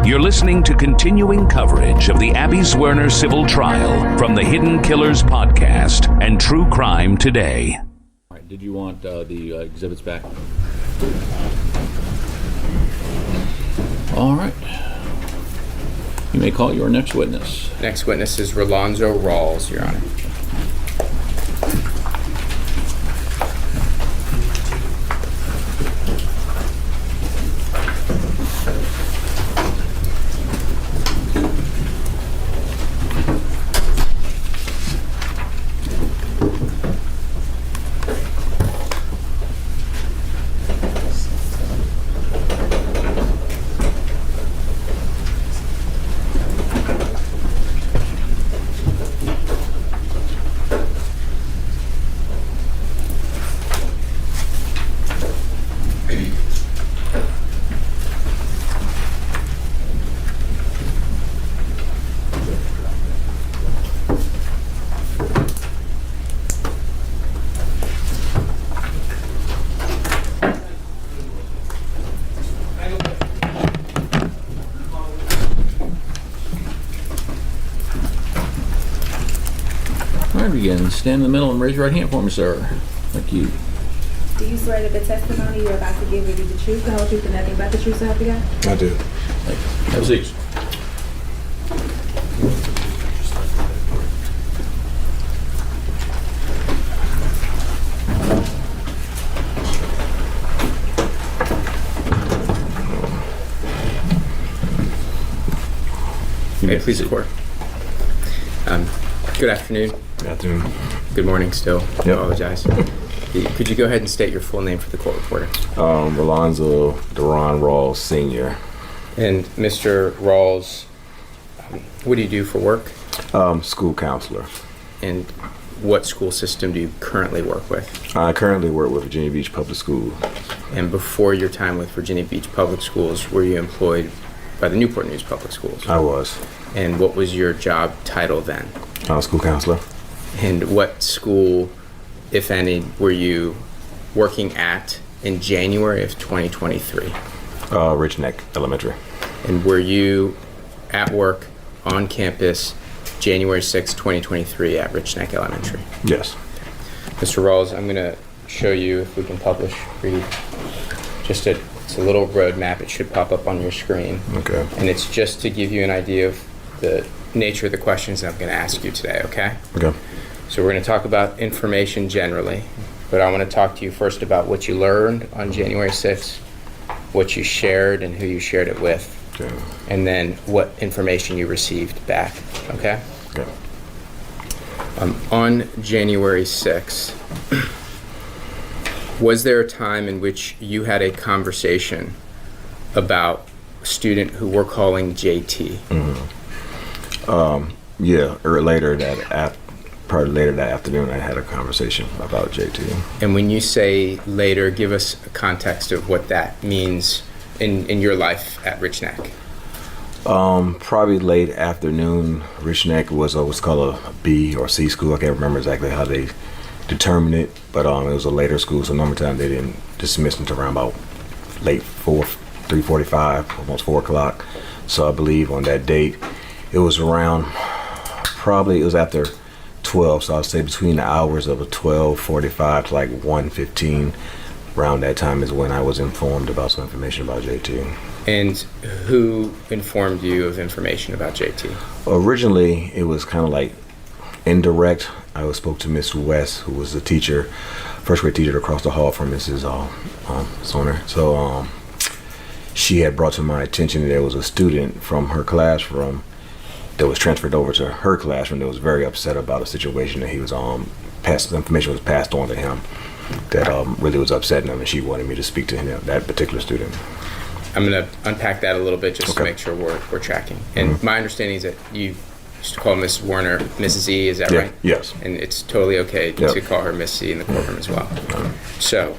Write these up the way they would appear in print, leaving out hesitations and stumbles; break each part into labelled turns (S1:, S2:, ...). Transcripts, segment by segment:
S1: You're listening to continuing coverage of the Abby Zwerner civil trial from the Hidden Killers podcast and True Crime Today.
S2: All right, did you want the exhibits back? All right. You may call your next witness.
S3: Next witness is Rolonzo Rawls, Your Honor.
S2: Begin. Stand in the middle and raise your right hand for me, sir. Thank you.
S4: Do you swear that the testimony you're about to give will be the truth, the whole truth, and nothing but the truth, so help you God?
S5: I do.
S2: Have a seat.
S3: May it please the court. Good afternoon.
S5: Good afternoon.
S3: Good morning still. I
S5: Yep.
S3: apologize. Could you go ahead and state your full name for the court reporter?
S5: Rolonzo Duran Rawls Sr.
S3: And Mr. Rawls, what do you do for work?
S5: School counselor.
S3: And what school system do you currently work with?
S5: I currently work with Virginia Beach Public Schools.
S3: And before your time with Virginia Beach Public Schools, were you employed by the Newport News Public Schools?
S5: I was.
S3: And what was your job title then?
S5: School counselor.
S3: And what school, if any, were you working at in January of 2023?
S5: Richneck Elementary.
S3: And were you at work on campus January 6, 2023 at Richneck Elementary?
S5: Yes.
S3: Mr. Rawls, I'm going to show you, if we can read just it's a little roadmap. It should pop up on your screen.
S5: Okay.
S3: And it's just to give you an idea of the nature of the questions that I'm going to ask you today, okay?
S5: Okay.
S3: So we're going to talk about information generally, but I want to talk to you first about what you learned on January 6th, what you shared and who you shared it with,
S5: Okay.
S3: and then what information you received back, okay?
S5: Okay.
S3: On January 6th, was there a time in which you had a conversation about a student who we're calling JT?
S5: Yeah. Or later that afternoon, I had a conversation about JT.
S3: And when you say later, give us a context of what that means in your life at Richneck.
S5: Probably late afternoon. Richneck was what's called a B or C school. I can't remember exactly how they determined it, but it was a later school, so normal time they didn't dismiss until around about late 3:45, almost 4 o'clock. So I believe on that date, it was around, probably it was after 12, so I'd say between the hours of 12:45 to like 1:15. Around that time is when I was informed about some information about JT.
S3: And who informed you of information about JT?
S5: Originally, it was kind of like indirect. I spoke to Miss West, who was the teacher, first grade teacher across the hall from Mrs. Zwerner. So she had brought to my attention that there was a student from her classroom that was transferred over to her classroom that was very upset about a situation that he was information was passed on to him that really was upsetting him, and she wanted me to speak to him, that particular student.
S3: I'm going to unpack that a little bit just
S5: Okay.
S3: to make sure we're tracking. And my understanding is that you used to call Miss Werner Mrs. E, is that
S5: Yeah.
S3: right?
S5: Yes.
S3: And it's totally okay
S5: Yep.
S3: to call her Miss C in the courtroom as well. So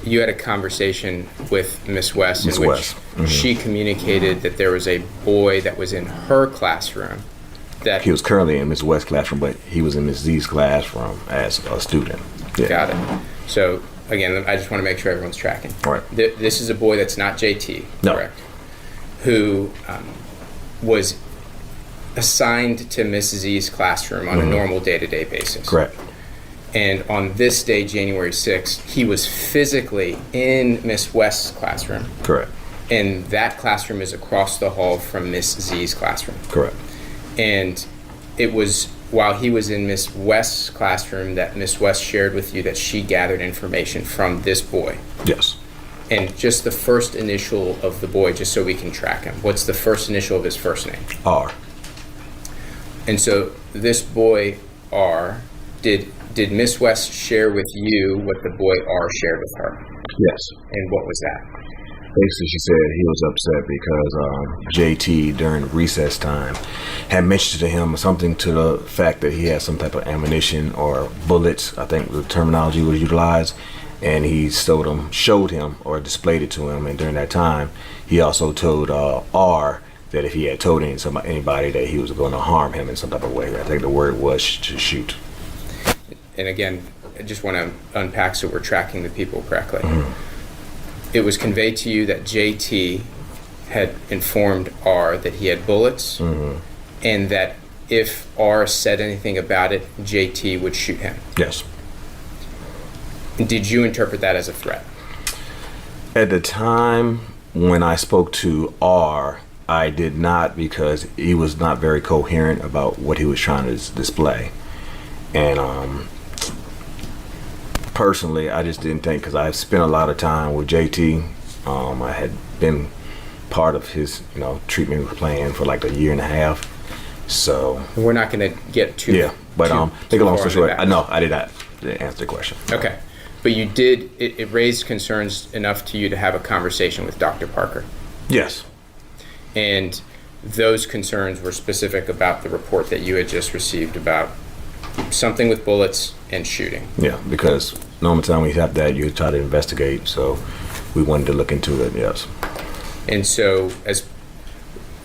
S3: you had a conversation with Miss West
S5: Miss
S3: in which
S5: West.
S3: she communicated that there was a boy that was in her classroom that
S5: He was currently in Miss West's classroom, but he was in Miss Z's classroom as a student. Yeah.
S3: Got it. So again, I just want to make sure everyone's tracking.
S5: Right.
S3: This is a boy that's not JT,
S5: No.
S3: correct? who was assigned to Miss Z's classroom on a normal day-to-day basis.
S5: Correct.
S3: And on this day, January 6th, he was physically in Miss West's classroom.
S5: Correct.
S3: And that classroom is across the hall from Miss Z's classroom.
S5: Correct.
S3: And it was while he was in Miss West's classroom that Miss West shared with you that she gathered information from this boy.
S5: Yes.
S3: And just the first initial of the boy, just so we can track him. What's the first initial of his first name?
S5: R.
S3: And so this boy, R, did Miss West share with you what the boy R shared with her?
S5: Yes.
S3: And what was that?
S5: Basically, she said he was upset because JT during recess time had mentioned to him something to the fact that he had some type of ammunition or bullets, I think the terminology was utilized, and he showed him or displayed it to him. And during that time, he also told R that if he had told anybody that he was going to harm him in some type of way. I think the word was to shoot.
S3: And again, I just want to unpack so we're tracking the people correctly. It was conveyed to you that JT had informed R that he had bullets and that if R said anything about it, JT would shoot him.
S5: Yes.
S3: Did you interpret that as a threat?
S5: At the time when I spoke to R, I did not, because he was not very coherent about what he was trying to display. And personally, I just didn't think, because I spent a lot of time with JT. I had been part of his, treatment plan for like a year and a half. So
S3: we're not going to get too.
S5: Yeah, but make a long story short, no, I did not answer the question.
S3: Okay, but you did. It raised concerns enough to you to have a conversation with Dr. Parker.
S5: Yes.
S3: And those concerns were specific about the report that you had just received about something with bullets and shooting.
S5: Yeah, because normal time we have that, you try to investigate, so we wanted to look into it, yes.
S3: And so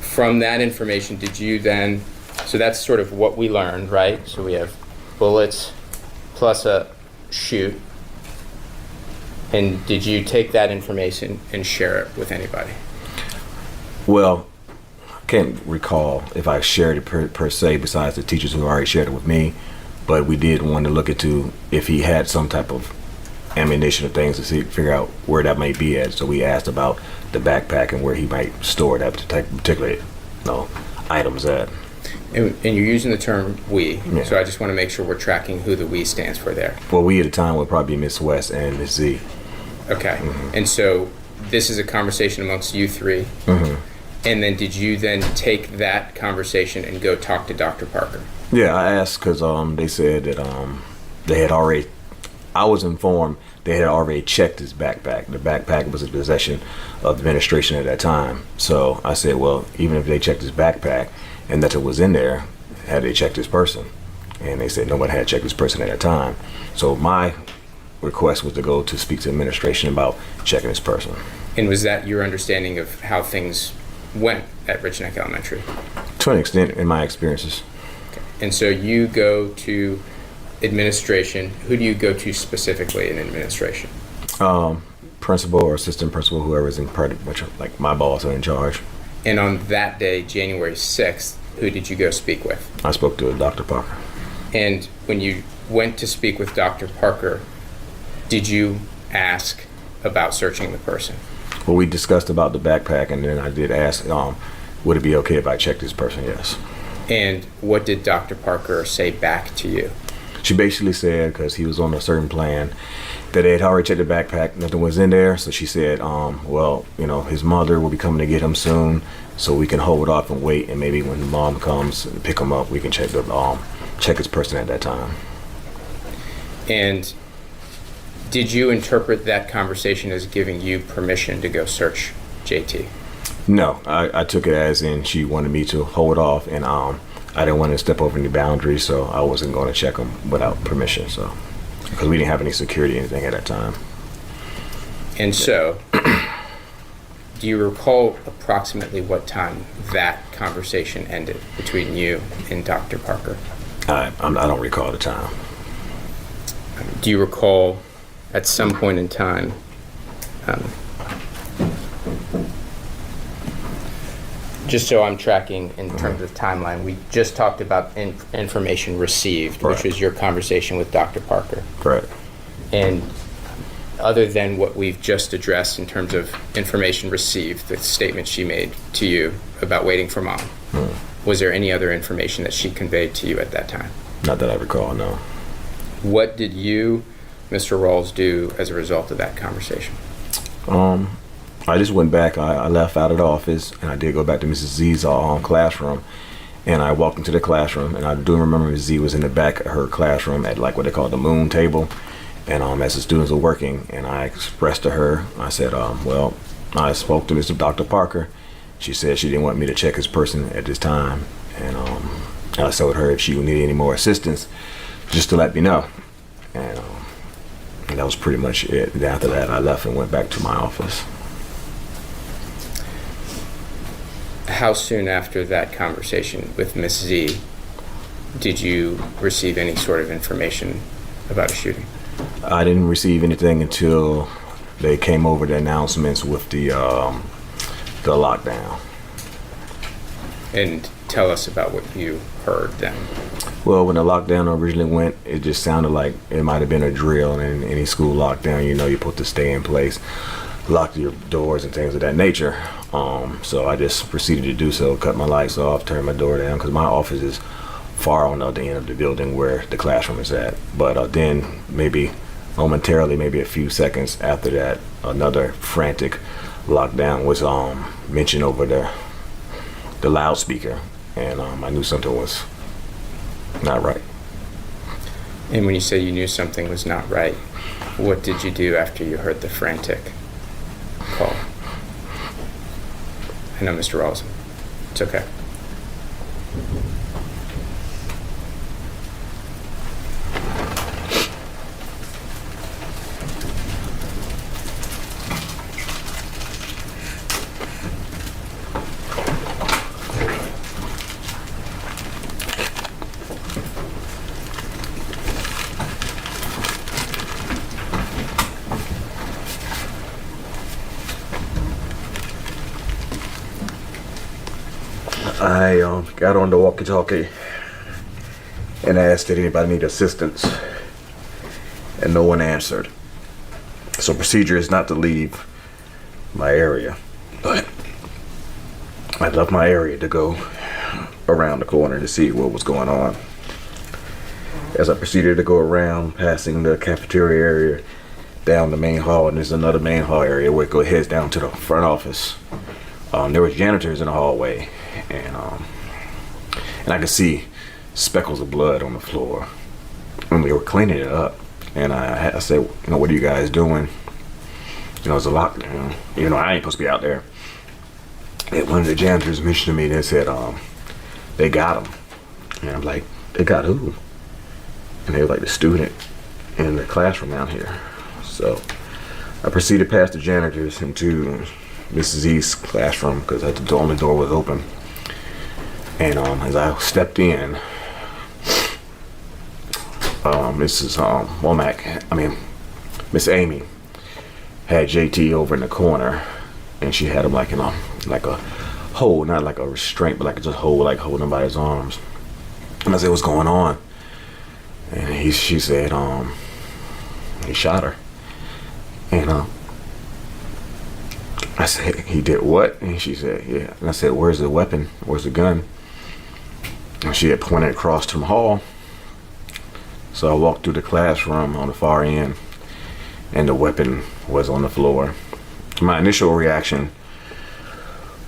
S3: from that information, did you then, so that's sort of what we learned, right? So we have bullets plus a shoot. And did you take that information and share it with anybody?
S5: Well, I can't recall if I shared it per se, besides the teachers who already shared it with me. But we did want to look into if he had some type of ammunition or things to figure out where that might be at. So we asked about the backpack and where he might store that particular items at.
S3: And you're using the term we,
S5: Yeah.
S3: So I just want to make sure we're tracking who the we stands for there.
S5: Well, we at the time would probably be Miss West and Miss Z.
S3: Okay. And so this is a conversation amongst you three. And then did you then take that conversation and go talk to Dr. Parker?
S5: Yeah, I asked because they said that they had already, I was informed they had already checked his backpack. The backpack was in possession of the administration at that time. So I said, well, even if they checked his backpack and nothing was in there, had they checked his person? And they said nobody had checked his person at that time. So my request was to go to speak to administration about checking his person.
S3: And was that your understanding of how things went at Richneck Elementary?
S5: To an extent, in my experiences.
S3: And so you go to administration. Who do you go to specifically in administration?
S5: Principal or assistant principal, whoever is in pretty much like my boss or in charge.
S3: And on that day, January 6th, who did you go speak with?
S5: I spoke to Dr. Parker.
S3: And when you went to speak with Dr. Parker, did you ask about searching the person?
S5: Well, we discussed about the backpack, and then I did ask, would it be okay if I checked this person? Yes.
S3: And what did Dr. Parker say back to you?
S5: She basically said, because he was on a certain plan, that they had already checked the backpack, nothing was in there. So she said, well, his mother will be coming to get him soon, so we can hold off and wait, and maybe when mom comes to pick him up, we can check his person at that time.
S3: And did you interpret that conversation as giving you permission to go search JT?
S5: No, I took it as in she wanted me to hold off, and I didn't want to step over any boundaries, so I wasn't going to check him without permission. So, because we didn't have any security or anything at that time.
S3: And so, do you recall approximately what time that conversation ended between you and Dr. Parker?
S5: I don't recall the time.
S3: Do you recall at some point in time Just so I'm tracking in terms of timeline, we just talked about information received,
S5: Correct.
S3: which was your conversation with Dr. Parker.
S5: Correct.
S3: And other than what we've just addressed in terms of information received, the statement she made to you about waiting for mom, was there any other information that she conveyed to you at that time?
S5: Not that I recall, no.
S3: What did you, Mr. Rawls, do as a result of that conversation?
S5: I just went back. I left out of the office, and I did go back to Mrs. Z's classroom. And I walked into the classroom, and I do remember Mrs. Z was in the back of her classroom at like what they call the moon table. And as the students were working, and I expressed to her, I said, well, I spoke to Mr. Dr. Parker. She said she didn't want me to check his person at this time. And I told her if she would need any more assistance, just to let me know. And that was pretty much it. And after that, I left and went back to my office.
S3: How soon after that conversation with Miss Z did you receive any sort of information about a shooting?
S5: I didn't receive anything until they came over the announcements with the lockdown.
S3: And tell us about what you heard then.
S5: Well, when the lockdown originally went, it just sounded like it might have been a drill. And in any school lockdown, you know, you're supposed to stay in place, lock your doors and things of that nature. So I just proceeded to do so, cut my lights off, turn my door down, because my office is far on the other end of the building where the classroom is at. But then maybe momentarily, maybe a few seconds after that, another frantic lockdown was mentioned over the loudspeaker, and I knew something was not right.
S3: And when you say you knew something was not right, what did you do after you heard the frantic call? I know, Mr. Rawls. It's okay.
S6: I got on the walkie-talkie and asked did anybody need assistance, and no one answered. So procedure is not to leave my area, but I left my area to go around the corner to see what was going on. As I proceeded to go around, passing the cafeteria area, down the main hall, and there's another main hall area where it heads down to the front office. There were janitors in the hallway, and I could see speckles of blood on the floor when we were cleaning it up. And I said, you know, what are you guys doing? You know, it's a lockdown. You know, I ain't supposed to be out there. And one of the janitors mentioned to me, they said, they got him. And I'm like, they got who? And they were like, the student in the classroom out here. So I proceeded past the janitors into Mrs. Z's classroom because the only door was open. And as I stepped in, Mrs. Miss Amy had JT over in the corner, and she had him like in like a hold, not like a restraint, but like just hold, like holding him by his arms. And I said, "What's going on?" And she said, he shot her. And I said, "He did what?" And she said, "Yeah." And I said, "Where's the weapon? Where's the gun?" And she had pointed across to the hall. So I walked through the classroom on the far end, and the weapon was on the floor. My initial reaction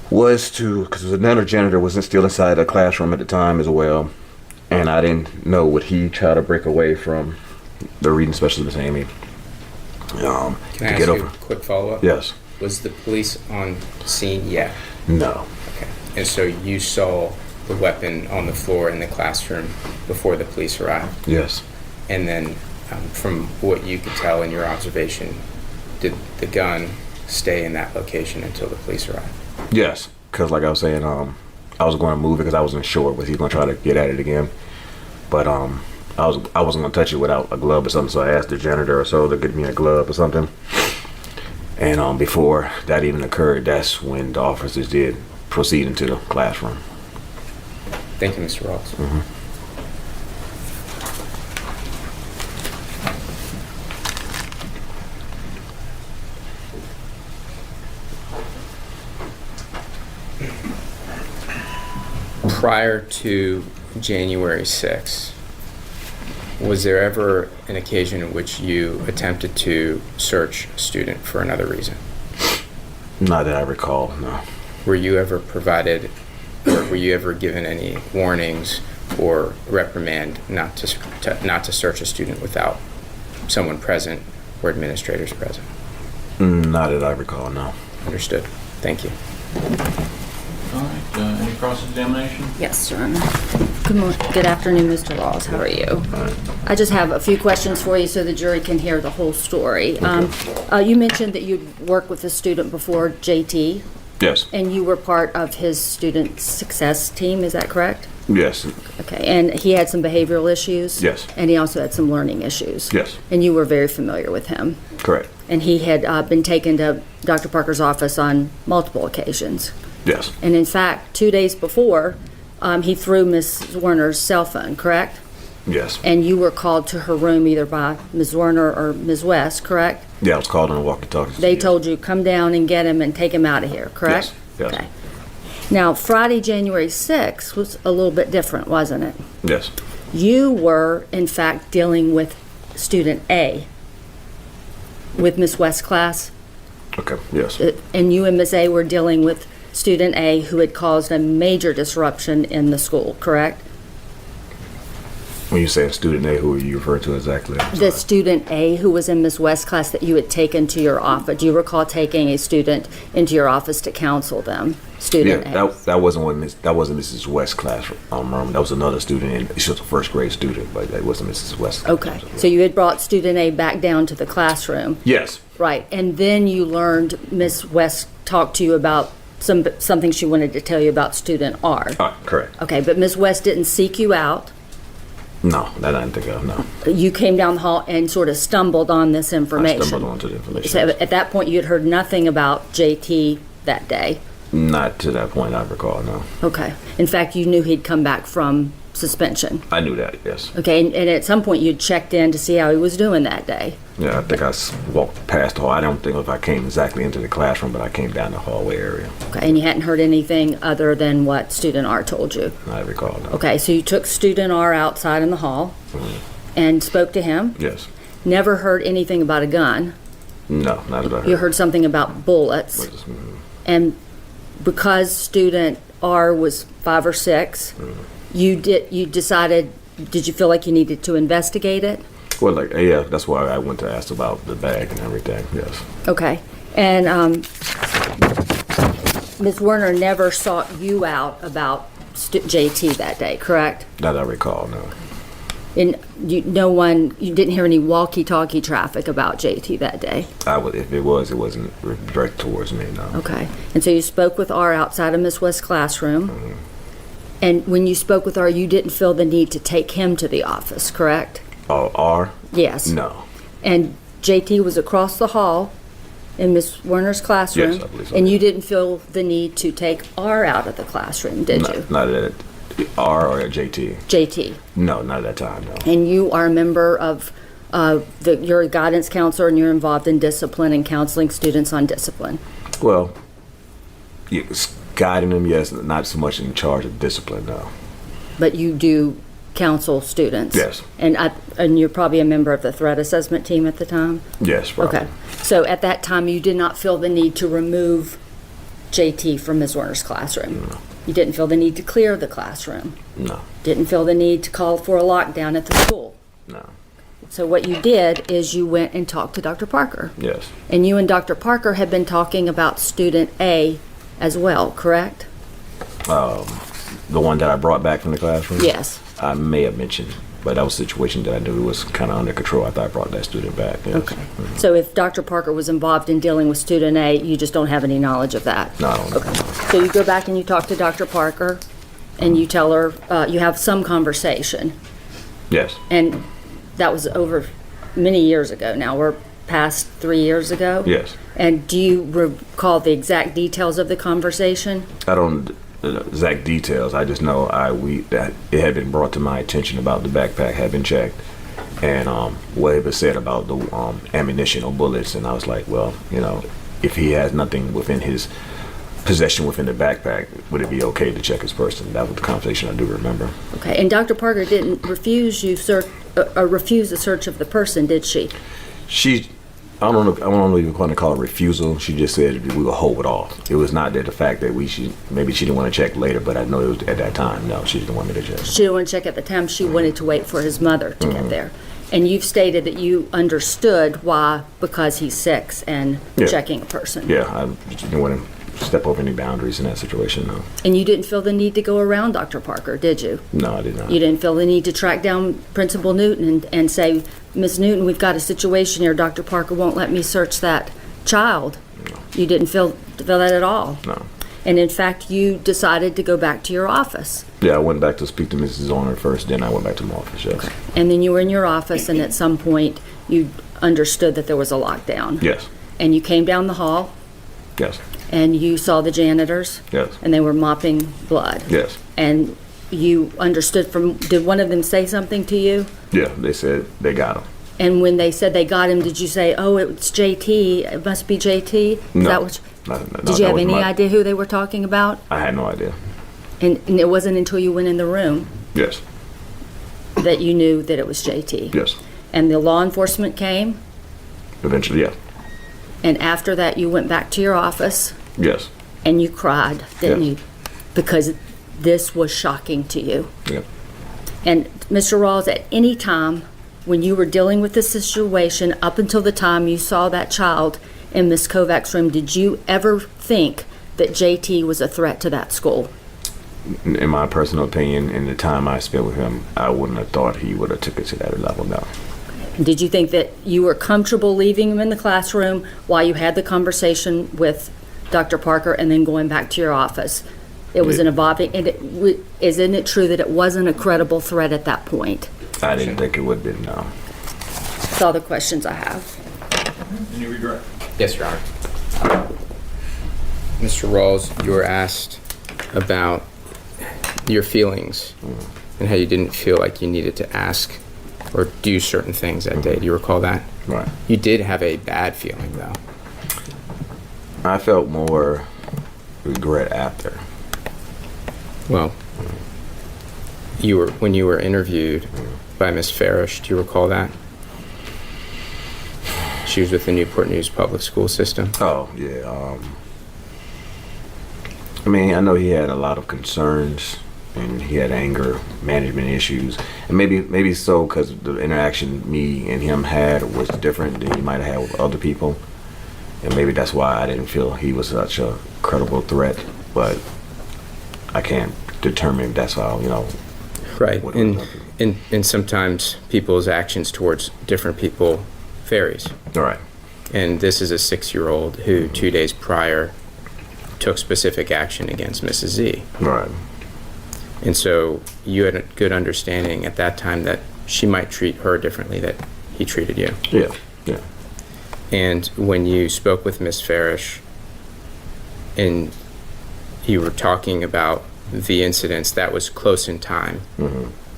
S6: was because another janitor wasn't still inside the classroom at the time as well, and I didn't know would he try to break away from the reading specialist, Miss Amy.
S3: Can I ask you a quick follow-up?
S5: Yes.
S3: Was the police on scene yet?
S5: No.
S3: Okay. And so you saw the weapon on the floor in the classroom before the police arrived?
S5: Yes.
S3: And then from what you could tell in your observation, did the gun stay in that location until the police arrived?
S5: Yes, because like I was saying, I was going to move it because I wasn't sure was he going to try to get at it again. But I wasn't going to touch it without a glove or something, so I asked the janitor or so to get me a glove or something. And before that even occurred, that's when the officers did proceed into the classroom.
S3: Thank you, Mr. Rawls. Prior to January 6th, was there ever an occasion in which you attempted to search a student for another reason?
S5: Not that I recall, no.
S3: Were you ever provided, or were you ever given any warnings or reprimand not to search a student without someone present or administrators present?
S5: Not that I recall, no.
S3: Understood. Thank you.
S2: All right, any cross-examination?
S7: Yes, Your Honor. Good afternoon, Mr. Rawls. How are you? I just have a few questions for you so the jury can hear the whole story. You mentioned that you'd worked with a student before, JT,
S5: Yes.
S7: and you were part of his student success team, is that correct?
S5: Yes.
S7: Okay, and he had some behavioral issues?
S5: Yes.
S7: And he also had some learning issues?
S5: Yes.
S7: And you were very familiar with him?
S5: Correct.
S7: And he had been taken to Dr. Parker's office on multiple occasions?
S5: Yes.
S7: And in fact, 2 days before, he threw Ms. Zwerner's cell phone, correct?
S5: Yes.
S7: And you were called to her room either by Ms. Zwerner or Ms. West, correct?
S5: Yeah, I was called on a walkie-talkie.
S7: They told you, come down and get him and take him out of here, correct?
S5: Yes. Yes.
S7: Okay. Now, Friday, January 6th was a little bit different, wasn't it?
S5: Yes.
S7: You were, in fact, dealing with student A, with Ms. West's class,
S5: Okay. Yes.
S7: and you and Ms. A were dealing with student A who had caused a major disruption in the school, correct?
S5: When you say a student A, who are you referring to exactly? I'm
S7: The
S5: sorry.
S7: student A who was in Ms. West's class that you had taken to your office. Do you recall taking a student into your office to counsel them? Student
S5: Yeah,
S7: A.
S5: that wasn't Mrs. West's classroom. That was another student, and she was a first grade student, but that wasn't Mrs. West's
S7: Okay,
S5: classroom.
S7: so you had brought student A back down to the classroom.
S5: Yes.
S7: Right, and then you learned Ms. West talked to you about something she wanted to tell you about student R.
S5: Correct.
S7: Okay, but Ms. West didn't seek you out.
S5: No, that I didn't think of. No,
S7: You came down the hall and sort of stumbled on this
S5: I
S7: information.
S5: stumbled onto the information.
S7: So at that point, you had heard nothing about JT that day.
S5: Not to that point, I recall. No,
S7: Okay. In fact, you knew he'd come back from suspension.
S5: I knew that. Yes.
S7: Okay, and at some point you'd checked in to see how he was doing that day.
S5: Yeah, I think I walked past the hall. I don't think if I came exactly into the classroom, but I came down the hallway area.
S7: Okay, and you hadn't heard anything other than what student R told you.
S5: I recall. No.
S7: Okay, so you took student R outside in the hall and spoke to him.
S5: Yes.
S7: Never heard anything about a gun.
S5: No, not about her.
S7: You heard something about bullets. And because student R was 5 or 6, you decided, did you feel like you needed to investigate it?
S5: Well, yeah, that's why I went to ask about the bag and everything. Yes.
S7: Okay. And Ms. Werner never sought you out about JT that day, correct?
S5: That I recall. No.
S7: And you didn't hear any walkie-talkie traffic about JT that day?
S5: If it wasn't direct towards me. No.
S7: Okay. And so you spoke with R outside of Ms. West's classroom. And when you spoke with R, you didn't feel the need to take him to the office, correct?
S5: R?
S7: Yes.
S5: No.
S7: And JT was across the hall in Ms. Werner's classroom.
S5: Yes, I believe so.
S7: And you didn't feel the need to take R out of the classroom, did you?
S5: Not at R or at JT.
S7: JT.
S5: No, not at that time. No.
S7: And you are a member of you're a guidance counselor and you're involved in discipline and counseling students on discipline.
S5: Well, guiding them, yes. Not so much in charge of discipline. No.
S7: But you do counsel students.
S5: Yes.
S7: And you're probably a member of the threat assessment team at the time?
S5: Yes. Probably.
S7: Okay. So at that time, you did not feel the need to remove JT from Ms. Werner's classroom?
S5: No.
S7: You didn't feel the need to clear the classroom?
S5: No.
S7: Didn't feel the need to call for a lockdown at the school?
S5: No.
S7: So what you did is you went and talked to Dr. Parker.
S5: Yes.
S7: And you and Dr. Parker had been talking about student A as well, correct?
S5: The one that I brought back from the classroom?
S7: Yes.
S5: I may have mentioned, but that was a situation that I knew was kind of under control after I brought that student back. Yes.
S7: Okay. So if Dr. Parker was involved in dealing with student A, you just don't have any knowledge of that?
S5: No, I don't know.
S7: Okay. So you go back and you talk to Dr. Parker and you tell her, you have some conversation.
S5: Yes.
S7: And that was over many years ago now. We're past 3 years ago?
S5: Yes.
S7: And do you recall the exact details of the conversation?
S5: I don't exact details. I just know that it had been brought to my attention about the backpack had been checked, and what it was said about the ammunition or bullets, and I was like, well, if he has nothing within his possession within the backpack, would it be okay to check his person? That was the conversation I do remember.
S7: Okay, and Dr. Parker didn't refuse the search of the person, did she?
S5: I don't know if you want to call it refusal. She just said we would hold it off. It was not that the fact that maybe she didn't want to check later, but I know it was at that time. No, she didn't want me to check.
S7: She didn't want to check at the time. She wanted to wait for his mother to get there. And you've stated that you understood why, because he's 6 and checking a person.
S5: Yeah, I didn't want to step over any boundaries in that situation, no.
S7: And you didn't feel the need to go around Dr. Parker, did you?
S5: No, I did not.
S7: You didn't feel the need to track down Principal Newton and say, Ms. Newton, we've got a situation here. Dr. Parker won't let me search that child.
S5: No.
S7: You didn't feel that at all?
S5: No.
S7: And in fact, you decided to go back to your office.
S5: Yeah, I went back to speak to Mrs. Zwerner first, then I went back to my office, yes.
S7: Okay. And then you were in your office, and at some point, you understood that there was a lockdown.
S5: Yes.
S7: And you came down the hall,
S5: Yes.
S7: and you saw the janitors.
S5: Yes.
S7: And they were mopping blood.
S5: Yes.
S7: And you understood did one of them say something to you?
S5: Yeah, they said they got him.
S7: And when they said they got him, did you say, oh, it's JT, it must be JT?
S5: No.
S7: Did you have any idea who they were talking about?
S5: I had no idea.
S7: And it wasn't until you went in the room
S5: Yes.
S7: that you knew that it was JT?
S5: Yes.
S7: And the law enforcement came?
S5: Eventually, yeah.
S7: And after that, you went back to your office?
S5: Yes.
S7: And you cried, didn't
S5: Yes.
S7: you? Because this was shocking to you.
S5: Yeah.
S7: And Mr. Rawls, at any time when you were dealing with this situation, up until the time you saw that child in Miss Kovac's room, did you ever think that JT was a threat to that school?
S5: In my personal opinion, in the time I spent with him, I wouldn't have thought he would have took it to that level, no.
S7: Did you think that you were comfortable leaving him in the classroom while you had the conversation with Dr. Parker and then going back to your office? It was an evolving, isn't it true that it wasn't a credible threat at that point?
S5: I didn't think it would have been, no.
S7: That's all the questions I have.
S2: Any regret?
S3: Yes, Your Honor. Mr. Rawls, you were asked about your feelings and how you didn't feel like you needed to ask or do certain things that day. Do you recall that?
S5: Right.
S3: You did have a bad feeling, though.
S5: I felt more regret after.
S3: Well, when you were interviewed by Miss Farish, do you recall that? She was with the Newport News public school system.
S5: Oh, yeah. I mean, I know he had a lot of concerns, and he had anger management issues, and maybe so because the interaction me and him had was different than he might have had with other people, and maybe that's why I didn't feel he was such a credible threat. But I can't determine if that's how,
S3: Right, and sometimes people's actions towards different people varies.
S5: All right.
S3: And this is a 6-year-old who 2 days prior took specific action against Mrs. Z.
S5: All right.
S3: And so you had a good understanding at that time that she might treat her differently that he treated you.
S5: Yeah, yeah.
S3: And when you spoke with Miss Farish and you were talking about the incidents, that was close in time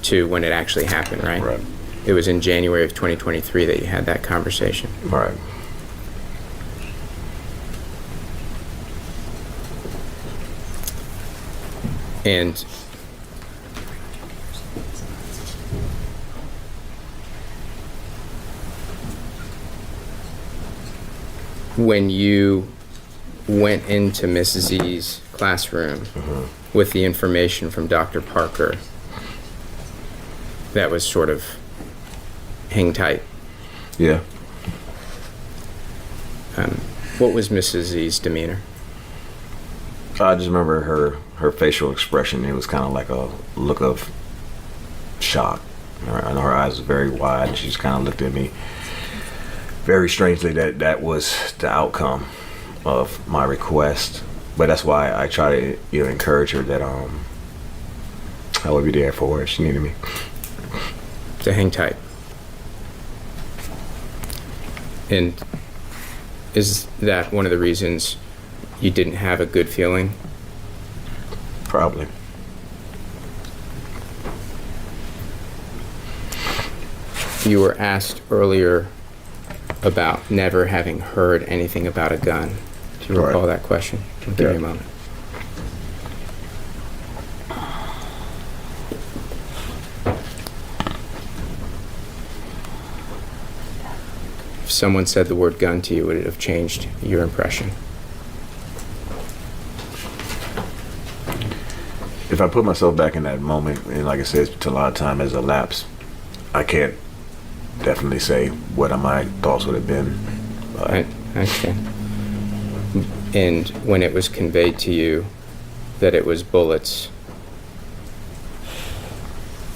S3: to when it actually happened, right?
S5: Right.
S3: It was in January of 2023 that you had that conversation.
S5: All right.
S3: And when you went into Mrs. Z's classroom with the information from Dr. Parker, that was sort of hang tight.
S5: Yeah.
S3: What was Mrs. Z's demeanor?
S5: I just remember her facial expression. It was kind of like a look of shock. I know her eyes were very wide, and she just kind of looked at me very strangely. That was the outcome of my request. But that's why I try to encourage her that I would be there for her if she needed me.
S3: To hang tight. And is that one of the reasons you didn't have a good feeling?
S6: Probably.
S3: You were asked earlier about never having heard anything about a gun. Do you recall that question? I'll give you a moment. If someone said the word gun to you, would it have changed your impression?
S6: If I put myself back in that moment, and like I said, a lot of time has elapsed, I can't definitely say what my thoughts would have been.
S3: I understand. And when it was conveyed to you that it was bullets,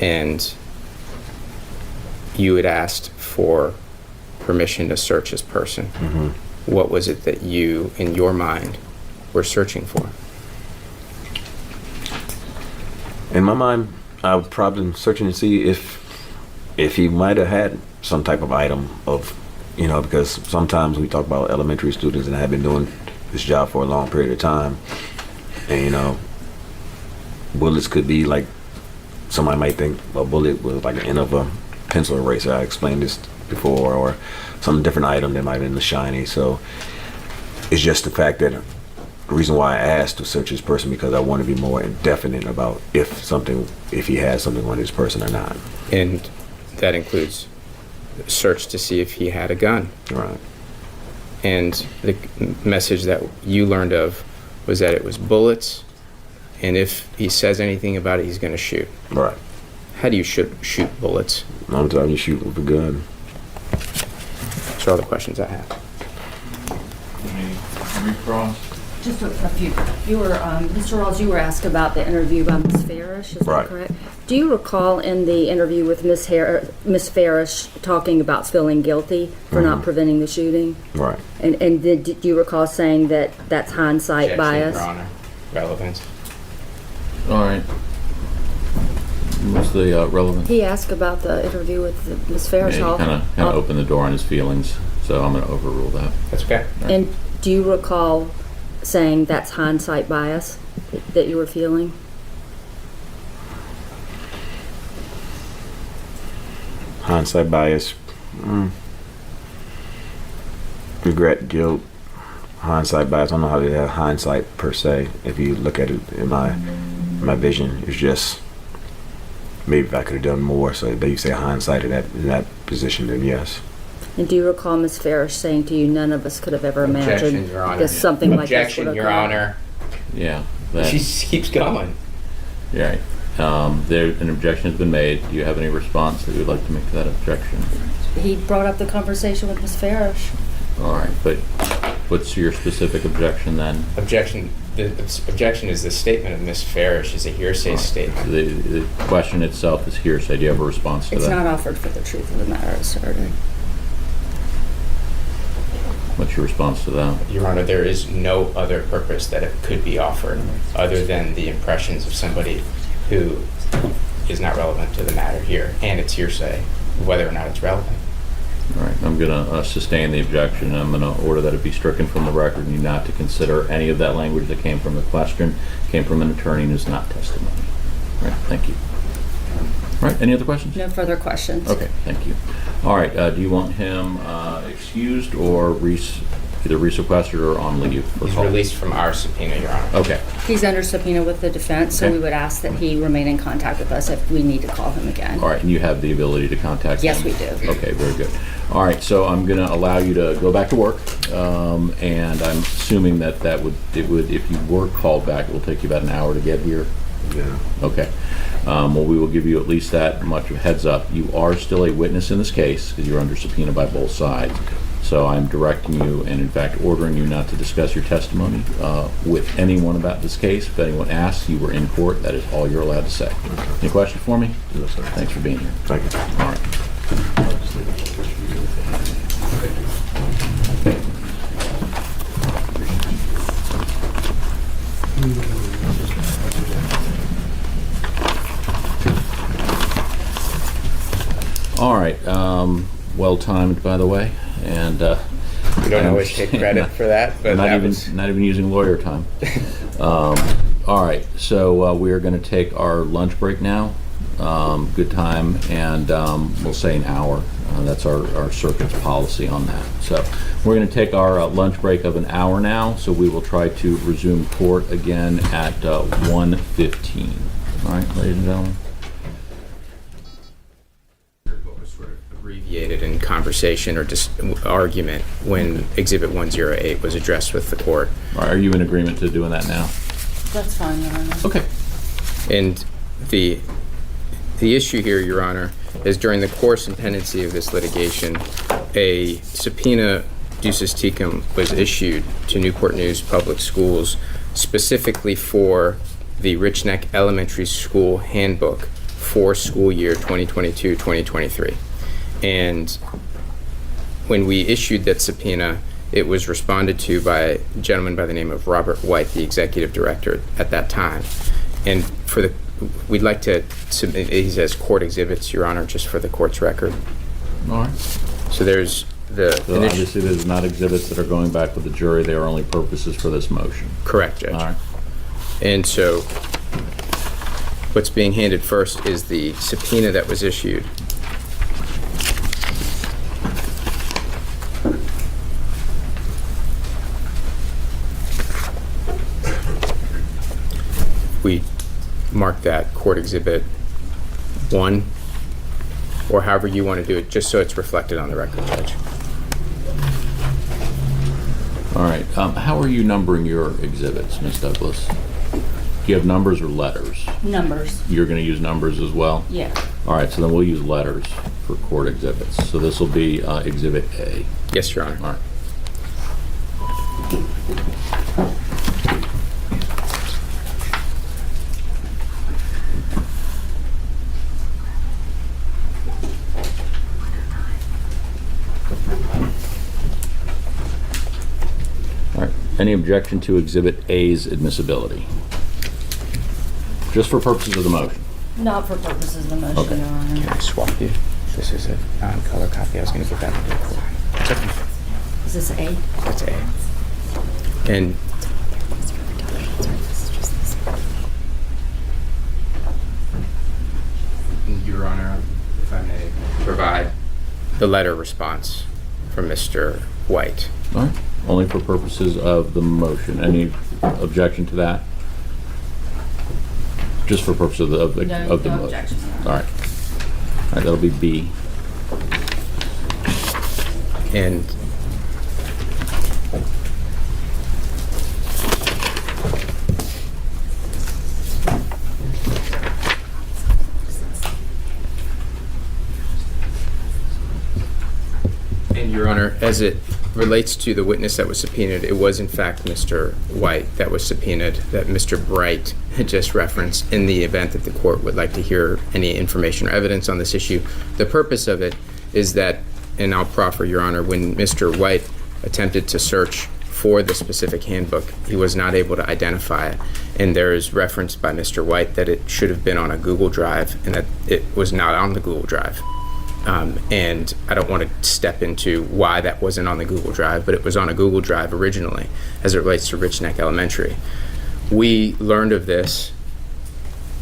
S3: and you had asked for permission to search his person, what was it that you, in your mind, were searching for?
S6: In my mind, I was probably searching to see if he might have had some type of item of, because sometimes we talk about elementary students, and I have been doing this job for a long period of time, and bullets could be like, somebody might think a bullet was like the end of a pencil eraser. I explained this before, or some different item that might have been the shiny. So it's just the fact that the reason why I asked to search his person, because I want to be more definite about if he had something on his person or not.
S3: And that includes search to see if he had a gun.
S6: Right.
S3: And the message that you learned of was that it was bullets, and if he says anything about it, he's going to shoot.
S6: Right.
S3: How do you shoot bullets?
S6: Sometimes you shoot with a gun.
S3: Those are all the questions I have.
S2: Any recross?
S7: Just a few. You were, Mr. Rawls, you were asked about the interview by Ms. Farish, is
S6: Right.
S7: that correct? Do you recall in the interview with Ms. Farish talking about feeling guilty for not preventing the shooting?
S6: Right.
S7: And did you recall saying that that's hindsight bias?
S3: Your Honor. Relevance.
S2: All right. What's the relevance?
S7: He asked about the interview with Ms. Farish.
S2: Yeah, you kind of opened the door on his feelings, so I'm going to overrule that.
S3: That's okay.
S7: And do you recall saying that's hindsight bias that you were feeling?
S6: Hindsight bias. Regret, guilt. Hindsight bias. I don't know how to have hindsight per se. If you look at it in my vision, it's just maybe if I could have done more. So if you say hindsight in that position, then yes.
S7: And do you recall Ms. Farish saying to you, none of us could have ever
S3: Objection,
S7: imagined
S3: Your Honor.
S7: that something like this would
S3: Objection,
S7: occur?
S3: Your Honor.
S2: Yeah. That,
S3: She keeps going.
S2: right. An objection has been made. Do you have any response that you would like to make to that objection?
S7: He brought up the conversation with Ms. Farish.
S2: All right, but what's your specific objection then?
S3: Objection. The objection is the statement of Ms. Farish is a hearsay statement.
S2: The question itself is hearsay. Do you have a response to
S7: It's
S2: that?
S7: not offered for the truth of the matter asserted.
S2: What's your response to that?
S3: Your Honor, there is no other purpose that it could be offered other than the impressions of somebody who is not relevant to the matter here, and it's hearsay, whether or not it's relevant.
S2: All right, I'm going to sustain the objection. I'm going to order that it be stricken from the record and you not to consider any of that language that came from the question, came from an attorney, and is not testimony. All right, thank you. All right, any other questions?
S7: No further questions.
S2: Okay, thank you. All right, do you want him excused or either resequestered or on leave?
S3: He's released from our subpoena, Your Honor.
S2: Okay.
S7: He's under subpoena with the defense, so
S2: Okay.
S7: we would ask that he remain in contact with us if we need to call him again.
S2: All right, and you have the ability to contact
S7: Yes,
S2: him?
S7: we do.
S2: Okay, very good. All right, so I'm going to allow you to go back to work, and I'm assuming that if you were called back, it will take you about an hour to get here.
S6: Yeah.
S2: Okay. Well, we will give you at least that much of a heads up. You are still a witness in this case because you're under subpoena by both sides. So I'm directing you and, in fact, ordering you not to discuss your testimony with anyone about this case. If anyone asks, you were in court. That is all you're allowed to say. Any questions for me?
S6: No, sir.
S2: Thanks for being here.
S6: Thank you.
S2: All right. All right. Well timed, by the way. and
S3: We don't always take credit for that, but
S2: not
S3: that
S2: even
S3: was...
S2: not even using lawyer time. All right, so we are going to take our lunch break now. Good time, and we'll say an hour. That's our circuit's policy on that. So we're going to take our lunch break of an hour now. So we will try to resume court again at 1:15. All right, ladies and gentlemen.
S3: What was sort of abbreviated in conversation or just argument when Exhibit 108 was addressed with the court.
S2: All right, are you in agreement to doing that now?
S7: That's fine, Your Honor.
S2: Okay.
S3: And the issue here, Your Honor, is during the course and pendency of this litigation, a subpoena ducis tecum was issued to Newport News Public Schools specifically for the Richneck Elementary School handbook for school year 2022-2023. And when we issued that subpoena, it was responded to by a gentleman by the name of Robert White, the executive director at that time. And we'd like to submit these as court exhibits, Your Honor, just for the court's record.
S2: All right.
S3: So there's the
S2: So obviously, there's not exhibits that are going back with the jury. They are only purposes for this motion.
S3: correct, Judge.
S2: All right.
S3: And so what's being handed first is the subpoena that was issued. We mark that court exhibit 1, or however you want to do it, just so it's reflected on the record, Judge.
S2: All right. How are you numbering your exhibits, Ms. Douglas? Do you have numbers or letters?
S7: Numbers.
S2: You're going to use numbers as well?
S7: Yeah.
S2: All right, so then we'll use letters for court exhibits. So this will be Exhibit A.
S3: Yes, Your Honor.
S2: All right. All right. Any objection to Exhibit A's admissibility? Just for purposes of the motion.
S7: Not for purposes of the motion,
S2: Okay.
S7: Your Honor.
S3: Can I swap you? This is a non-color copy. I was going to give that to the court.
S7: Is this A?
S3: That's A. And Your Honor, if I may provide the letter response from Mr. White.
S2: All right. Only for purposes of the motion. Any objection to that? Just for purposes of the
S7: No,
S2: of the
S7: no
S2: motion.
S7: objection.
S2: All right. All right, that'll be B.
S3: And Your Honor, as it relates to the witness that was subpoenaed, it was in fact Mr. White that was subpoenaed, that Mr. Bright had just referenced in the event that the court would like to hear any information or evidence on this issue. The purpose of it is that, and I'll proffer, Your Honor, when Mr. White attempted to search for the specific handbook, he was not able to identify it. And there is reference by Mr. White that it should have been on a Google Drive and that it was not on the Google Drive. And I don't want to step into why that wasn't on the Google Drive, but it was on a Google Drive originally as it relates to Richneck Elementary. We learned of this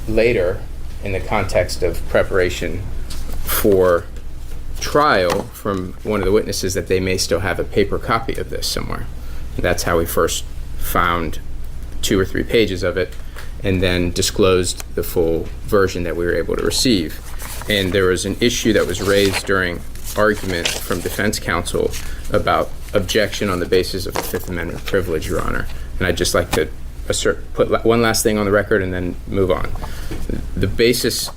S3: later in the context of preparation for trial from one of the witnesses that they may still have a paper copy of this somewhere. That's how we first found 2 or 3 pages of it and then disclosed the full version that we were able to receive. And there was an issue that was raised during argument from defense counsel about objection on the basis of the Fifth Amendment privilege, Your Honor. And I'd just like to put one last thing on the record and then move on. The basis,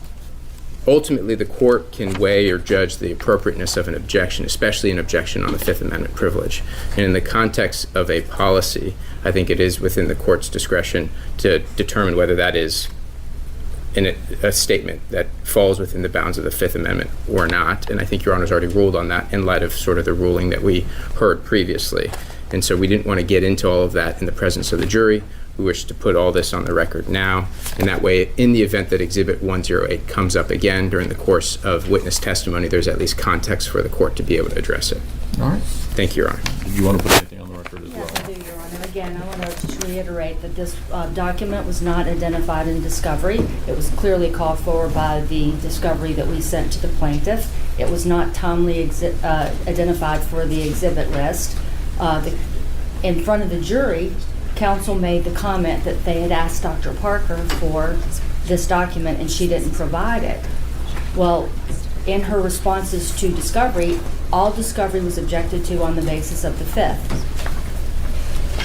S3: ultimately the court can weigh or judge the appropriateness of an objection, especially an objection on the Fifth Amendment privilege. And in the context of a policy, I think it is within the court's discretion to determine whether that is in a statement that falls within the bounds of the Fifth Amendment or not. And I think Your Honor's already ruled on that in light of sort of the ruling that we heard previously. And so we didn't want to get into all of that in the presence of the jury. We wish to put all this on the record now. And that way, in the event that Exhibit 108 comes up again during the course of witness testimony, there's at least context for the court to be able to address it.
S2: All right.
S3: Thank you, Your Honor.
S2: Do you want to put anything on the record as well?
S7: Yes, I do, Your Honor. Again, I want to just reiterate that this document was not identified in discovery. It was clearly called for by the discovery that we sent to the plaintiff. It was not timely identified for the exhibit list. In front of the jury, counsel made the comment that they had asked Dr. Parker for this document and she didn't provide it. Well, in her responses to discovery, all discovery was objected to on the basis of the fifth.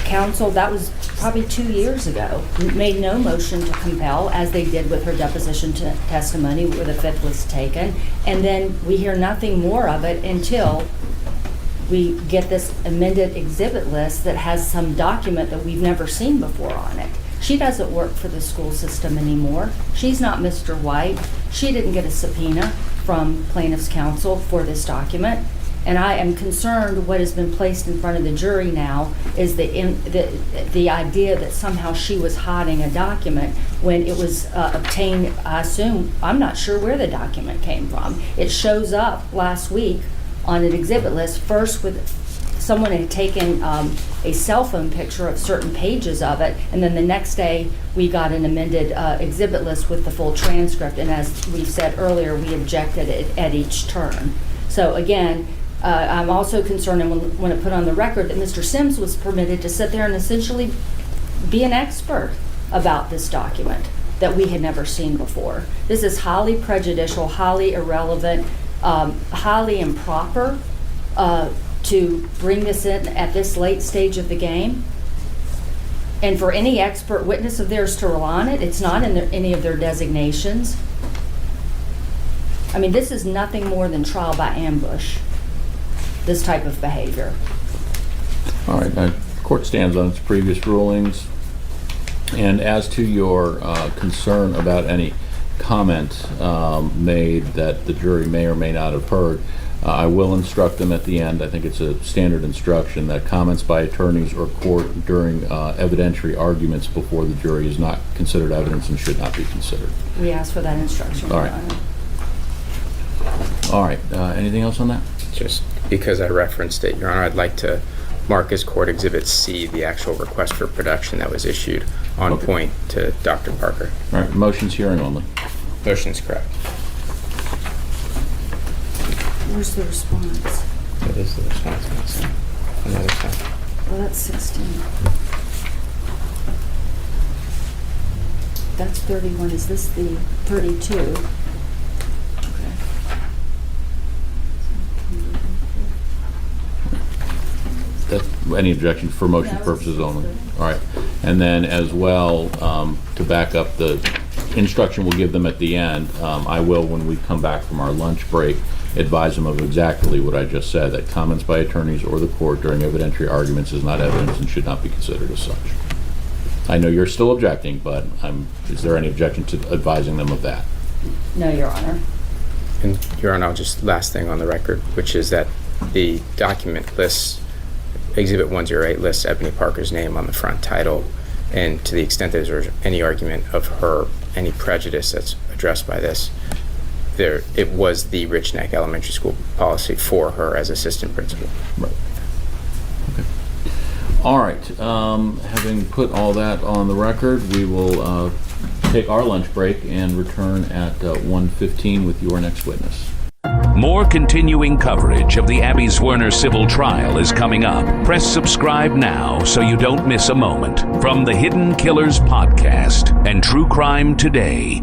S7: Counsel, that was probably 2 years ago, made no motion to compel, as they did with her deposition testimony where the fifth was taken. And then we hear nothing more of it until we get this amended exhibit list that has some document that we've never seen before on it. She doesn't work for the school system anymore. She's not Mr. White. She didn't get a subpoena from plaintiff's counsel for this document. And I am concerned what has been placed in front of the jury now is the idea that somehow she was hiding a document when it was obtained, I assume, I'm not sure where the document came from. It shows up last week on an exhibit list, first with someone had taken a cell phone picture of certain pages of it, and then the next day we got an amended exhibit list with the full transcript, and as we said earlier, we objected it at each turn. So again, I'm also concerned and want to put on the record that Mr. Sims was permitted to sit there and essentially be an expert about this document that we had never seen before. This is highly prejudicial, highly irrelevant, highly improper to bring this in at this late stage of the game. And for any expert witness of theirs to rely on it, it's not in any of their designations. I mean, this is nothing more than trial by ambush, this type of behavior.
S2: All right. Now, court stands on its previous rulings. And as to your concern about any comment made that the jury may or may not have heard, I will instruct them at the end. I think it's a standard instruction that comments by attorneys or court during evidentiary arguments before the jury is not considered evidence and should not be considered.
S7: We ask for that instruction.
S2: All right. All right. Anything else on that?
S3: Just because I referenced it, Your Honor, I'd like to mark as Court Exhibit C the actual request for production that was issued on point to Dr. Parker.
S2: All right. Motion's hearing only.
S3: Motion's correct.
S7: Where's the response?
S3: What is the response? On the other side.
S7: Well, that's 16. That's 31. Is this the 32? Okay.
S2: Any objection for motion purposes only? All right. And then as well, to back up the instruction we'll give them at the end, I will, when we come back from our lunch break, advise them of exactly what I just said, that comments by attorneys or the court during evidentiary arguments is not evidence and should not be considered as such. I know you're still objecting, but is there any objection to advising them of that?
S7: No, Your Honor.
S3: And Your Honor, I'll just last thing on the record, which is that the document lists, Exhibit 108 lists Ebony Parker's name on the front title, and to the extent that there's any argument of her, any prejudice that's addressed by this, it was the Richneck Elementary School policy for her as assistant principal.
S2: Right. Okay. All right. Having put all that on the record, we will take our lunch break and return at 1:15 with your next witness.
S1: More continuing coverage of the Abby Zwerner civil trial is coming up. Press subscribe now so you don't miss a moment. From the Hidden Killers podcast and True Crime Today.